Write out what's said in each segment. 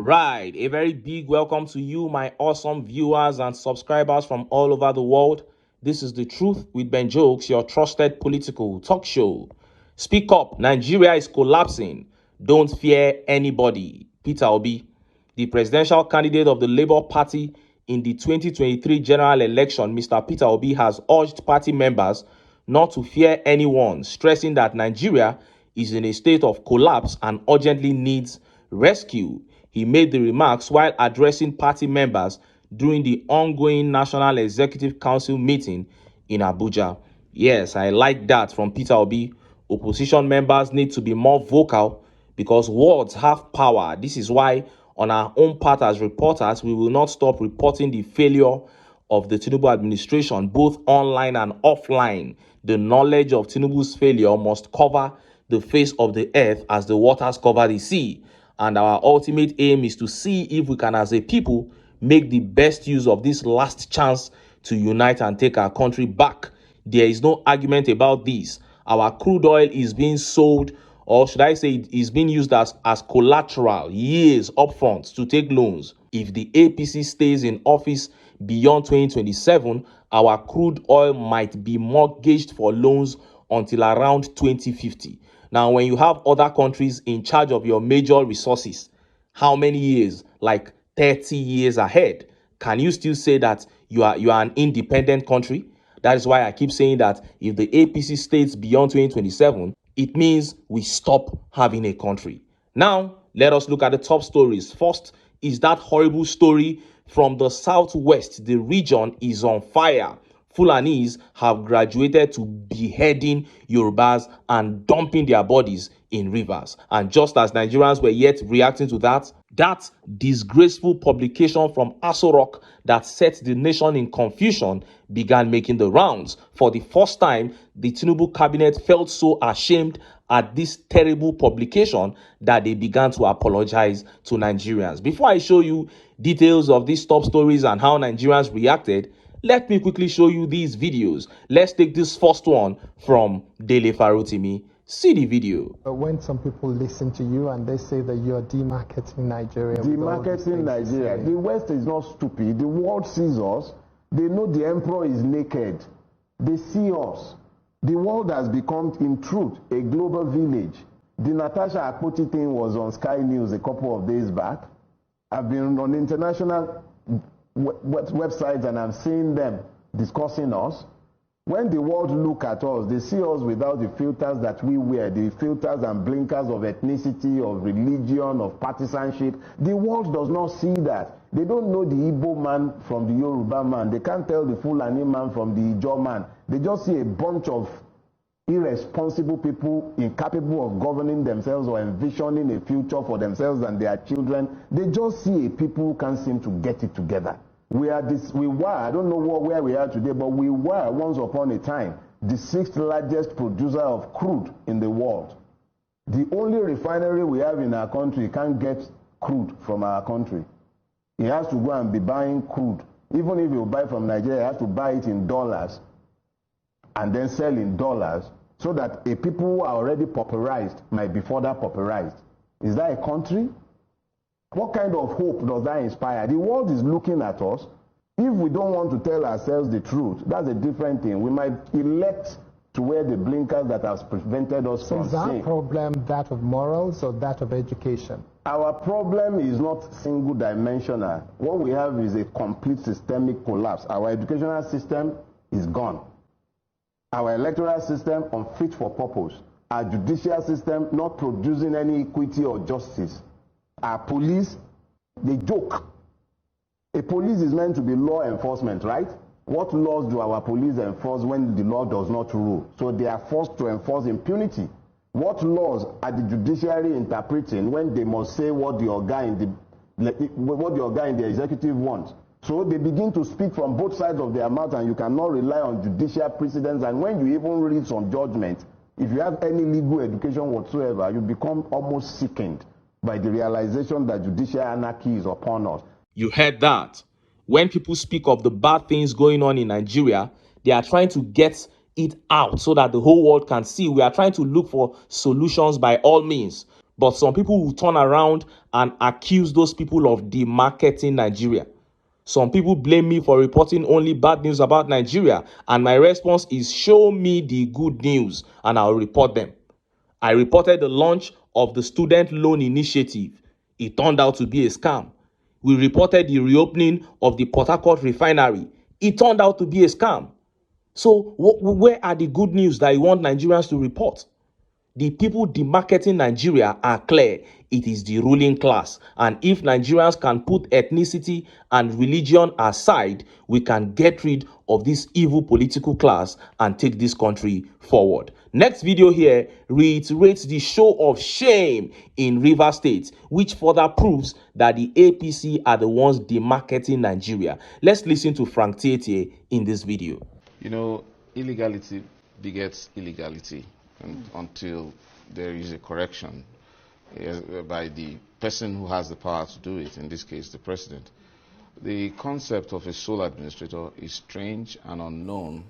Alright, a very big welcome to you, my awesome viewers and subscribers from all over the world. This is The Truth with Ben Jokes, your trusted political talk show. Speak up, Nigeria is collapsing. Don't fear anybody. Peter Obi, the presidential candidate of the Labour Party in the 2023 general election, Mr. Peter Obi has urged party members not to fear anyone, stressing that Nigeria is in a state of collapse and urgently needs rescue. He made the remarks while addressing party members during the ongoing National Executive Council meeting in Abuja. Yes, I like that from Peter Obi. Opposition members need to be more vocal because words have power. This is why on our own part as reporters, we will not stop reporting the failure of the TINUBU administration, both online and offline. The knowledge of TINUBU's failure must cover the face of the earth as the waters cover the sea. And our ultimate aim is to see if we can, as a people, make the best use of this last chance to unite and take our country back. There is no argument about this. Our crude oil is being sold, or should I say it is being used as collateral years upfront to take loans. If the APC stays in office beyond 2027, our crude oil might be mortgaged for loans until around 2050. Now, when you have other countries in charge of your major resources, how many years? Like 30 years ahead. Can you still say that you are an independent country? That is why I keep saying that if the APC stays beyond 2027, it means we stop having a country. Now, let us look at the top stories. First is that horrible story from the southwest. The region is on fire. Fulanis have graduated to beheading Yorubas and dumping their bodies in rivers. And just as Nigerians were yet reacting to that disgraceful publication from Aso Rock that set the nation in confusion began making the rounds. For the first time, the TINUBU cabinet felt so ashamed at this terrible publication that they began to apologize to Nigerians. Before I show you details of these top stories and how Nigerians reacted, let me quickly show you these videos. Let's take this first one from Dele Farotimi. See the video. When some people listen to you and they say that you're demarketing Nigeria. Demarketing Nigeria. The West is not stupid. The world sees us. They know the emperor is naked. They see us. The world has become, in truth, a global village. The Natasha Akpoti thing was on Sky News a couple of days back. I've been on international websites and I'm seeing them discussing us. When the world look at us, they see us without the filters that we wear, the filters and blinkers of ethnicity, of religion, of partisanship. The world does not see that. They don't know the Igbo man from the Yoruba man. They can't tell the Fulani man from the Ijaw man. They just see a bunch of irresponsible people incapable of governing themselves or envisioning a future for themselves and their children. They just see a people who can't seem to get it together. We were, I don't know where we are today, but we were once upon a time the 6th largest producer of crude in the world. The only refinery we have in our country can't get crude from our country. He has to go and be buying crude. Even if you buy from Nigeria, he has to buy it in dollars and then sell in dollars so that a people who are already pauperized might be further pauperized. Is that a country? What kind of hope does that inspire? The world is looking at us. If we don't want to tell ourselves the truth, that's a different thing. We might elect to wear the blinkers that has prevented us from seeing. Is our problem that of morals or that of education? Our problem is not single dimensional. What we have is a complete systemic collapse. Our educational system is gone. Our electoral system unfit for purpose. Our judicial system not producing any equity or justice. Our police, they joke. A police is meant to be law enforcement, right? What laws do our police enforce when the law does not rule? So they are forced to enforce impunity. What laws are the judiciary interpreting when they must say what the organ in the executive wants? So they begin to speak from both sides of their mouth, and you cannot rely on judicial precedents. And when you even read some judgment, if you have any legal education whatsoever, you become almost sickened by the realization that judicial anarchy is upon us. You heard that. When people speak of the bad things going on in Nigeria, they are trying to get it out so that the whole world can see. We are trying to look for solutions by all means. But some people will turn around and accuse those people of demarketing Nigeria. Some people blame me for reporting only bad news about Nigeria, and my response is show me the good news and I'll report them. I reported the launch of the student loan initiative. It turned out to be a scam. We reported the reopening of the Port Harcourt refinery. It turned out to be a scam. So where are the good news that you want Nigerians to report? The people demarketing Nigeria are clear. It is the ruling class. And if Nigerians can put ethnicity and religion aside, we can get rid of this evil political class and take this country forward. Next video here reiterates the show of shame in Rivers State, which further proves that the APC are the ones demarketing Nigeria. Let's listen to Frank Tietie in this video. You know, illegality begets illegality until there is a correction by the person who has the power to do it, in this case the president. The concept of a sole administrator is strange and unknown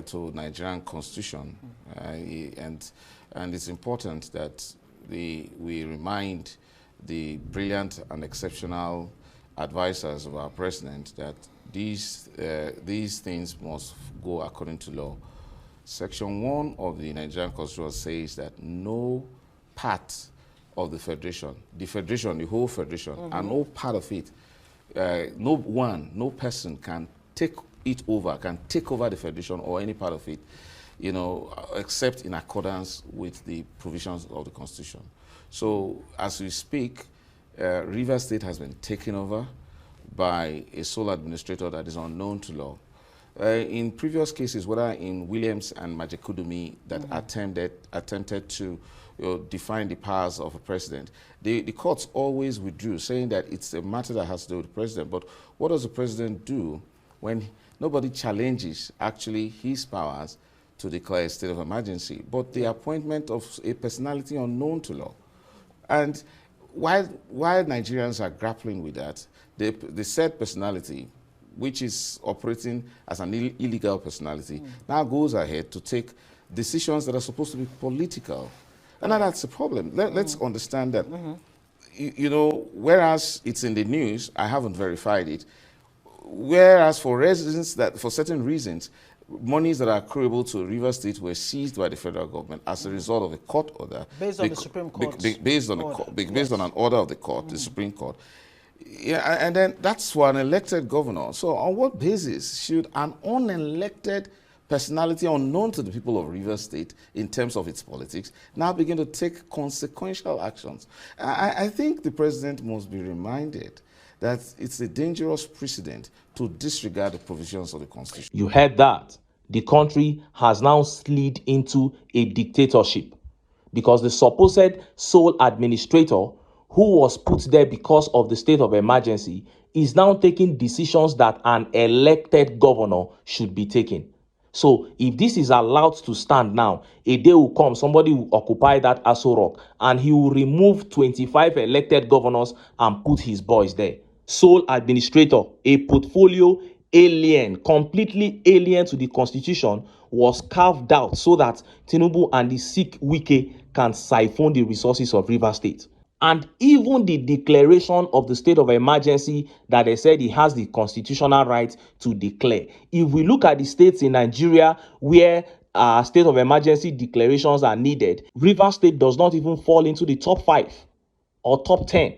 to Nigerian constitution, and it's important that we remind the brilliant and exceptional advisors of our president that these things must go according to law. Section 1 of the Nigerian Constitution says that no part of the federation, the whole federation, and no part of it, no person can take it over, can take over the federation or any part of it, you know, except in accordance with the provisions of the Constitution. So as we speak, Rivers State has been taken over by a sole administrator that is unknown to law. In previous cases, whether in Williams and Majekudumi that attempted to define the powers of a president, the courts always withdrew, saying that it's a matter that has to do with the president. But what does the president do when nobody challenges actually his powers to declare a state of emergency, but the appointment of a personality unknown to law? And while Nigerians are grappling with that, the said personality, which is operating as an illegal personality, now goes ahead to take decisions that are supposed to be political. And now that's the problem. Let's understand that, you know, whereas it's in the news, I haven't verified it, whereas for certain reasons, monies that are accruable to Rivers State were seized by the federal government as a result of a court order. Based on the Supreme Court. Based on an order of the court, the Supreme Court. Yeah, and then that's for an elected governor. So on what basis should an unelected personality unknown to the people of Rivers State in terms of its politics now begin to take consequential actions? I think the president must be reminded that it's a dangerous precedent to disregard the provisions of the Constitution. You heard that. The country has now slid into a dictatorship because the supposed sole administrator who was put there because of the state of emergency is now taking decisions that an elected governor should be taking. So if this is allowed to stand now, a day will come, somebody will occupy that Aso Rock and he will remove 25 elected governors and put his boys there. Sole administrator, a portfolio alien, completely alien to the constitution, was carved out so that TINUBU and the sick Wike can siphon the resources of Rivers State. And even the declaration of the state of emergency that they said he has the constitutional right to declare. If we look at the states in Nigeria where state of emergency declarations are needed, Rivers State does not even fall into the top 5 or top 10.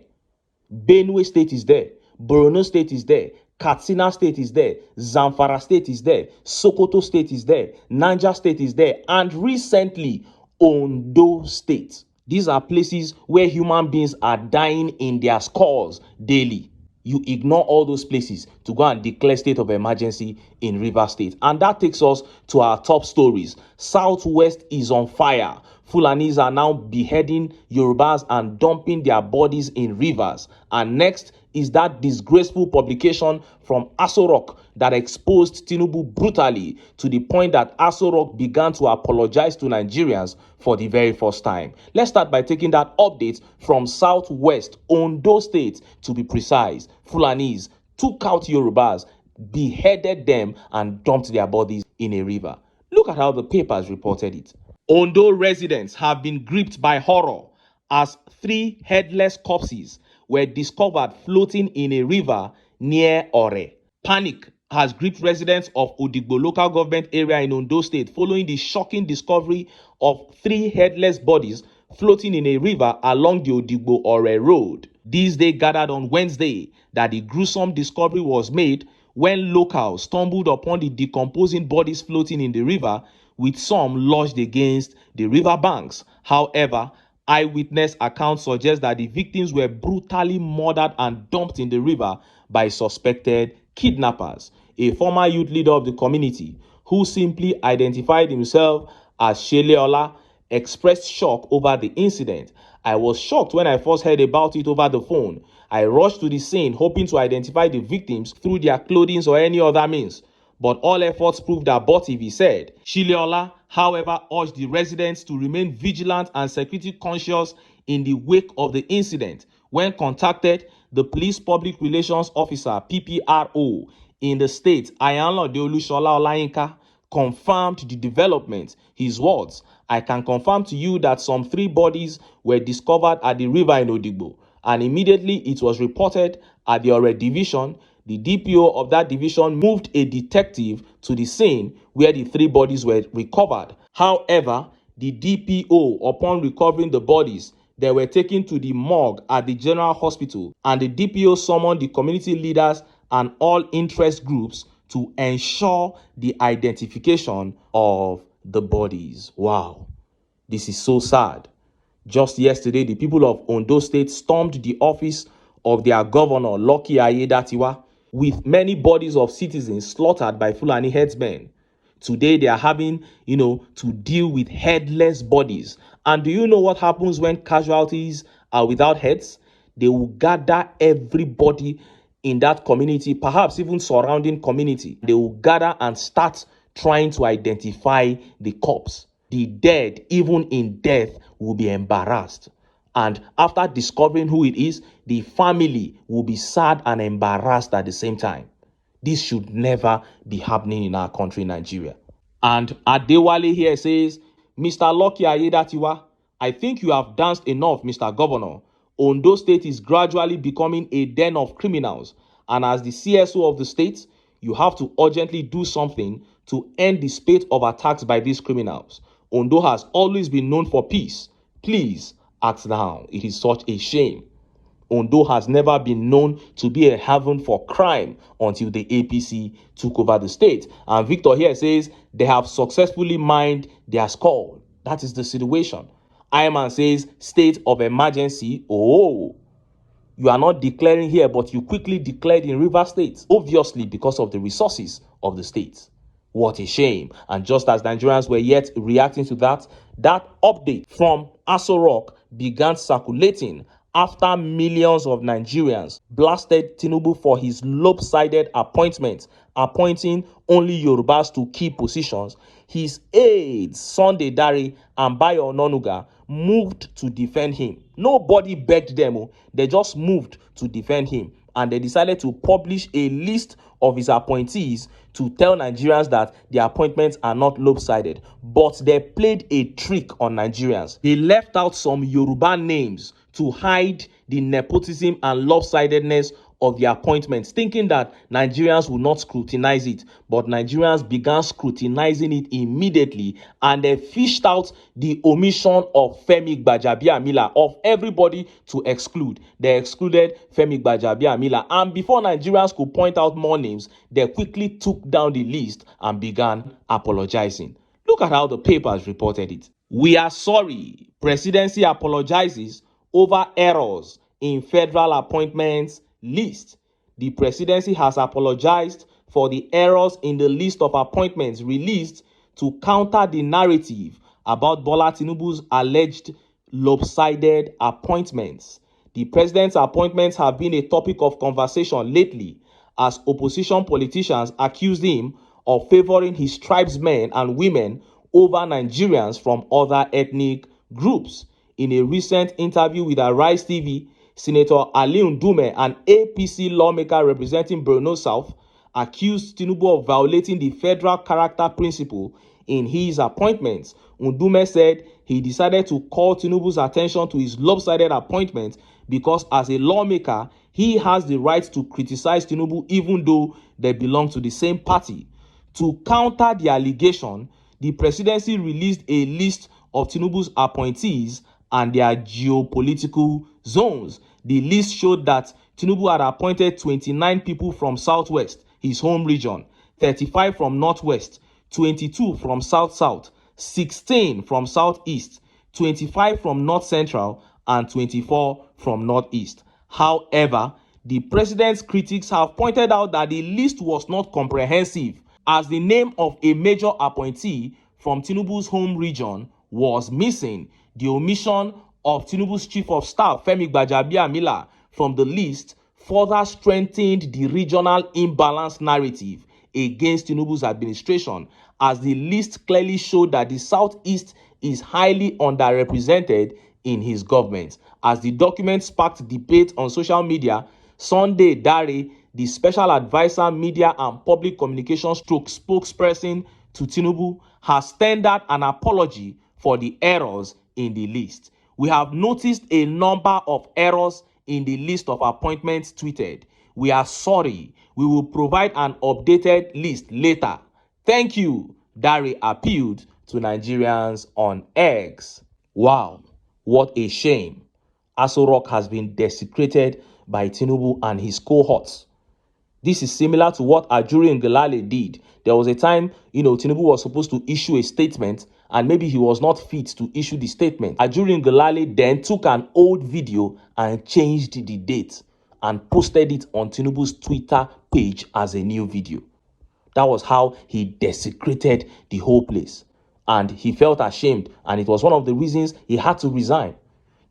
Benue State is there. Borno State is there. Katsina State is there. Zamfara State is there. Sokoto State is there. Niger State is there. And recently, Ondo State. These are places where human beings are dying in their scores daily. You ignore all those places to go and declare state of emergency in Rivers State. And that takes us to our top stories. Southwest is on fire. Fulanis are now beheading Yorubas and dumping their bodies in rivers. And next is that disgraceful publication from Aso Rock that exposed TINUBU brutally to the point that Aso Rock began to apologize to Nigerians for the very first time. Let's start by taking that update from Southwest, Ondo State to be precise. Fulanis took out Yorubas, beheaded them and dumped their bodies in a river. Look at how the papers reported it. Ondo residents have been gripped by horror as 3 headless corpses were discovered floating in a river near Ore. Panic has gripped residents of Odigbo local government area in Ondo State following the shocking discovery of 3 headless bodies floating in a river along the Odigbo-Ore road. These they gathered on Wednesday that the gruesome discovery was made when locals stumbled upon the decomposing bodies floating in the river, with some lodged against the river banks. However, eyewitness accounts suggest that the victims were brutally murdered and dumped in the river by suspected kidnappers. A former youth leader of the community, who simply identified himself as Sheleola, expressed shock over the incident. "I was shocked when I first heard about it over the phone. I rushed to the scene hoping to identify the victims through their clothing or any other means. But all efforts proved abortive," he said. Sheleola, however, urged the residents to remain vigilant and security conscious in the wake of the incident. When contacted, the police public relations officer (PPRO) in the state, Ayanlode Olushola Olayinka, confirmed the development. His words: "I can confirm to you that some 3 bodies were discovered at the river in Odigbo, and immediately it was reported at the Ore division. The DPO of that division moved a detective to the scene where the 3 bodies were recovered. However, the DPO, upon recovering the bodies, they were taken to the morgue at the General Hospital, and the DPO summoned the community leaders and all interest groups to ensure the identification of the bodies." Wow, this is so sad. Just yesterday, the people of Ondo State stormed the office of their governor, Lucky Aiyedatiwa, with many bodies of citizens slaughtered by Fulani headsmen. Today, they are having, to deal with headless bodies. And do you know what happens when casualties are without heads? They will gather everybody in that community, perhaps even surrounding community. They will gather and start trying to identify the corpse. The dead, even in death, will be embarrassed. And after discovering who it is, the family will be sad and embarrassed at the same time. This should never be happening in our country, Nigeria. And Adewale here says, "Mr. Lucky Aiyedatiwa, I think you have danced enough, Mr. Governor. Ondo State is gradually becoming a den of criminals. And as the CSO of the state, you have to urgently do something to end the spate of attacks by these criminals. Ondo has always been known for peace. Please act now. It is such a shame. Ondo has never been known to be a haven for crime until the APC took over the state." And Victor here says, "They have successfully mined their skull." That is the situation. Ayman says, "State of emergency." Oh, you are not declaring here, but you quickly declared in River State, obviously because of the resources of the state. What a shame. And just as Nigerians were yet reacting to that update from Aso Rock began circulating after millions of Nigerians blasted TINUBU for his lopsided appointment, appointing only Yorubas to key positions. His aides, Sunday Dare and Bayo Ononuga, moved to defend him. Nobody begged them. They just moved to defend him. And they decided to publish a list of his appointees to tell Nigerians that the appointments are not lopsided. But they played a trick on Nigerians. They left out some Yoruba names to hide the nepotism and lopsidedness of the appointments, thinking that Nigerians will not scrutinize it. But Nigerians began scrutinizing it immediately, and they fished out the omission of Femi Gbajabiamila. Of everybody to exclude, they excluded Femi Gbajabiamila. And before Nigerians could point out more names, they quickly took down the list and began apologizing. Look at how the papers reported it. "We are sorry. Presidency apologizes over errors in federal appointments list. The presidency has apologized for the errors in the list of appointments released to counter the narrative about Bola Tinubu's alleged lopsided appointments. The president's appointments have been a topic of conversation lately as opposition politicians accused him of favoring his tribesmen and women over Nigerians from other ethnic groups. In a recent interview with Arise TV, Senator Ali Ndume, an APC lawmaker representing Borno South, accused Tinubu of violating the federal character principle in his appointments. Ndume said he decided to call Tinubu's attention to his lopsided appointment because as a lawmaker, he has the right to criticize Tinubu even though they belong to the same party. To counter the allegation, the presidency released a list of Tinubu's appointees and their geopolitical zones. The list showed that Tinubu had appointed 29 people from Southwest, his home region, 35 from Northwest, 22 from South-South, 16 from Southeast, 25 from North Central, and 24 from Northeast. However, the president's critics have pointed out that the list was not comprehensive, as the name of a major appointee from Tinubu's home region was missing. The omission of Tinubu's chief of staff, Femi Gbajabiamila, from the list further strengthened the regional imbalance narrative against Tinubu's administration, as the list clearly showed that the Southeast is highly underrepresented in his government. As the document sparked debate on social media, Sunday Dare, the special advisor, media and public communications spokesperson to Tinubu, has tendered an apology for the errors in the list. We have noticed a number of errors in the list of appointments tweeted. We are sorry. We will provide an updated list later. Thank you, Dare appealed to Nigerians on X. Wow, what a shame. Aso Rock has been desecrated by Tinubu and his cohorts. This is similar to what Ajuri Ngelale did. There was a time, Tinubu was supposed to issue a statement and maybe he was not fit to issue the statement. Ajuri Ngelale then took an old video and changed the date and posted it on Tinubu's Twitter page as a new video. That was how he desecrated the whole place. And he felt ashamed, and it was one of the reasons he had to resign.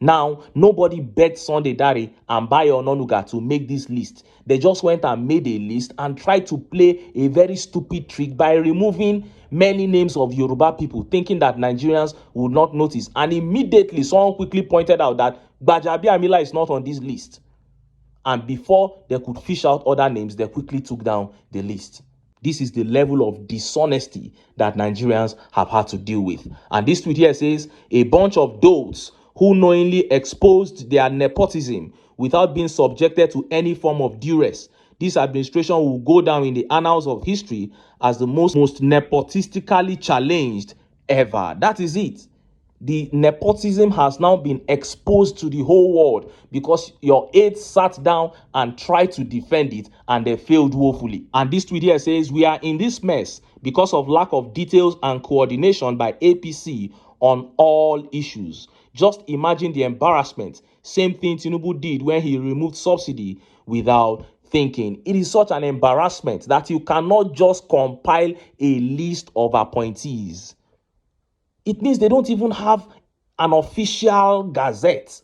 Now, nobody begged Sunday Dare and Bayo Ononuga to make this list. They just went and made a list and tried to play a very stupid trick by removing many names of Yoruba people, thinking that Nigerians would not notice. And immediately, someone quickly pointed out that Gbajabiamila is not on this list. And before they could fish out other names, they quickly took down the list. This is the level of dishonesty that Nigerians have had to deal with. And this tweet here says, a bunch of dolts who knowingly exposed their nepotism without being subjected to any form of duress. This administration will go down in the annals of history as the most nepotistically challenged ever. That is it. The nepotism has now been exposed to the whole world because your aides sat down and tried to defend it and they failed woefully. And this tweet here says, we are in this mess because of lack of details and coordination by APC on all issues. Just imagine the embarrassment. Same thing Tinubu did when he removed subsidy without thinking. It is such an embarrassment that you cannot just compile a list of appointees. It means they don't even have an official gazette.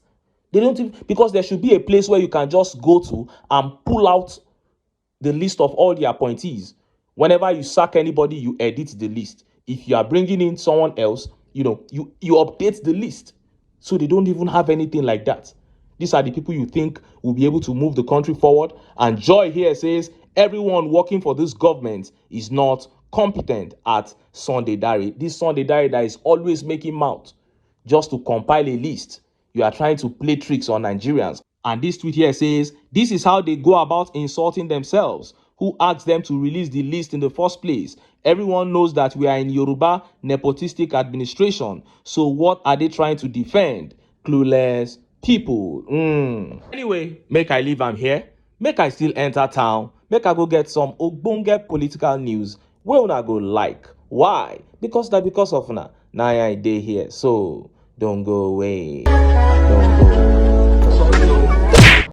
They don't even, because there should be a place where you can just go to and pull out the list of all the appointees. Whenever you sack anybody, you edit the list. If you are bringing in someone else, you update the list. So they don't even have anything like that. These are the people you think will be able to move the country forward. And Joy here says, everyone working for this government is not competent at Sunday Dare. This Sunday Dare that is always making mouth just to compile a list. You are trying to play tricks on Nigerians. And this tweet here says, this is how they go about insulting themselves. Who asked them to release the list in the first place? Everyone knows that we are in Yoruba nepotistic administration. So what are they trying to defend? Clueless people. Anyway, make I leave am here. Make I still enter town. Make I go get some ogbonge political news wey una go like. Why? Because of una. Now I dey here. So don't go away. Don't go.